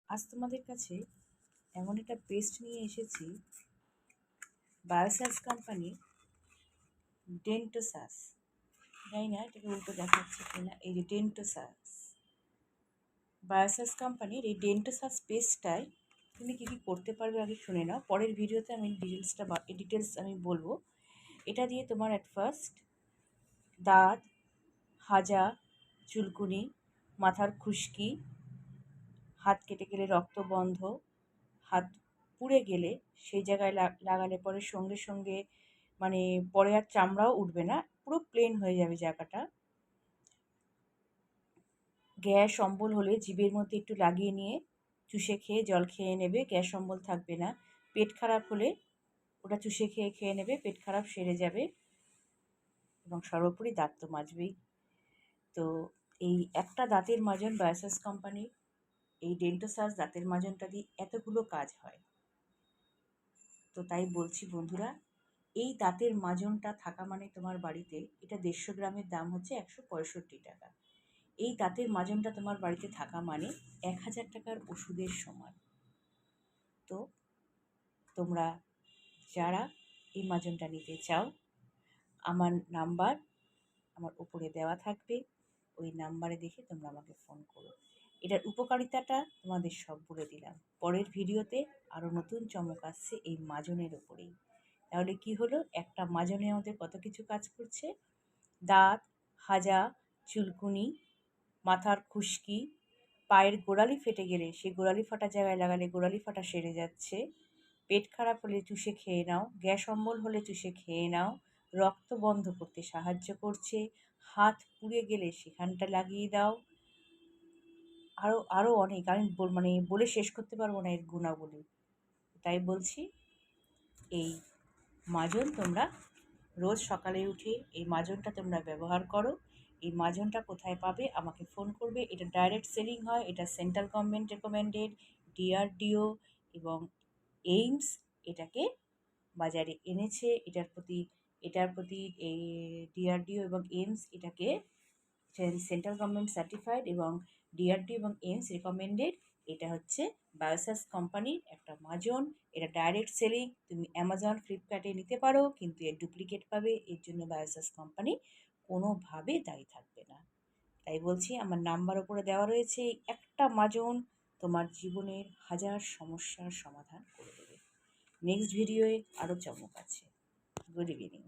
আজ তোমাদের কাছে এমন একটা পেস্ট নিয়ে এসেছি, বায়োসাস কোম্পানি ডেন্টোসাস। জানি না এটাকে উল্টো দেখাচ্ছে কিনা। এই যে ডেন্টোসাস, বায়োসাস কোম্পানির এই ডেন্টোসাস পেস্টটায় তুমি কী কী করতে পারবে আগে শুনে নাও। পরের ভিডিওতে আমি ডিটেলস আমি বলবো। এটা দিয়ে তোমার অ্যাট ফার্স্ট দাঁত, হাজা, চুলকুনি, মাথার খুশকি, হাত কেটে গেলে রক্তবন্ধ, হাত পুড়ে গেলে সেই জায়গায় লাগালে পরে সঙ্গে সঙ্গে মানে পরে আর চামড়াও উঠবে না, পুরো প্লেন হয়ে যাবে জায়গাটা। গ্যাস অম্বল হলে জিভের মধ্যে একটু লাগিয়ে নিয়ে চুষে খেয়ে জল খেয়ে নেবে, গ্যাস অম্বল থাকবে না। পেট খারাপ হলে ওটা চুষে খেয়ে নেবে, পেট খারাপ সেরে যাবে। এবং সর্বোপরি দাঁত তো মাজবেই। তো এই একটা দাঁতের মাজন বায়োসাস কোম্পানির এই ডেন্টোসাস দাঁতের মাজনটা দিয়ে এতগুলো কাজ হয়। তো তাই বলছি বন্ধুরা, এই দাঁতের মাজনটা থাকা মানে তোমার বাড়িতে, এটা 150 গ্রামের দাম হচ্ছে 165 টাকা। এই দাঁতের মাজনটা তোমার বাড়িতে থাকা মানে 1000 টাকার ওষুধের সমান। তো তোমরা যারা এই মাজনটা নিতে চাও, আমার নাম্বার আমার উপরে দেওয়া থাকবে, ওই নাম্বারে দেখে তোমরা আমাকে ফোন করো। এটার উপকারিতাটা তোমাদের সব বলে দিলাম। পরের ভিডিওতে আরও নতুন চমক আসছে এই মাজনের ওপরেই। তাহলে কি হলো, একটা মাজনে আমাদের কত কিছু কাজ করছে। দাঁত, হাজা, চুলকুনি, মাথার খুশকি, পায়ের গোড়ালি ফেটে গেলে সেই গোড়ালি ফাটা জায়গায় লাগালে গোড়ালি ফাটা সেরে যাচ্ছে। পেট খারাপ হলে চুষে খেয়ে নাও, গ্যাস অম্বল হলে চুষে খেয়ে নাও, রক্ত বন্ধ করতে সাহায্য করছে। হাত পুড়ে গেলে সেখানটা লাগিয়ে দাও। আরও আরও অনেক, আমি বলে শেষ করতে পারবো না এর গুণাবলী। তাই বলছি, এই মাজন তোমরা রোজ সকালে উঠে এই মাজনটা তোমরা ব্যবহার করো। এই মাজনটা কোথায় পাবে আমাকে ফোন করবে। এটা ডাইরেক্ট সেলিং হয়, এটা সেন্ট্রাল গভর্নমেন্ট রেকমেন্ডেড। ডিআরডিও এবং এইমস এটাকে বাজারে এনেছে। এটার প্রতি এই ডিআরডিও এবং এইমস এটাকে সেন্ট্রাল গভর্নমেন্ট সার্টিফাইড এবং ডিআরডিও এবং এইমস রেকমেন্ডেড। এটা হচ্ছে বায়োসাস কোম্পানির একটা মাজন। এটা ডাইরেক্ট সেলিং, তুমি অ্যামাজন, ফ্লিপকার্টে নিতে পারো, কিন্তু এর ডুপ্লিকেট পাবে। এর জন্য বায়োসাস কোম্পানি কোনোভাবে দায়ী থাকবে না। তাই বলছি, আমার নাম্বার ওপরে দেওয়া রয়েছে। এই একটা মাজন তোমার জীবনের হাজার সমস্যার সমাধান করে দেবে। নেক্সট ভিডিওয়ে আরও চমক আছে। Good evening.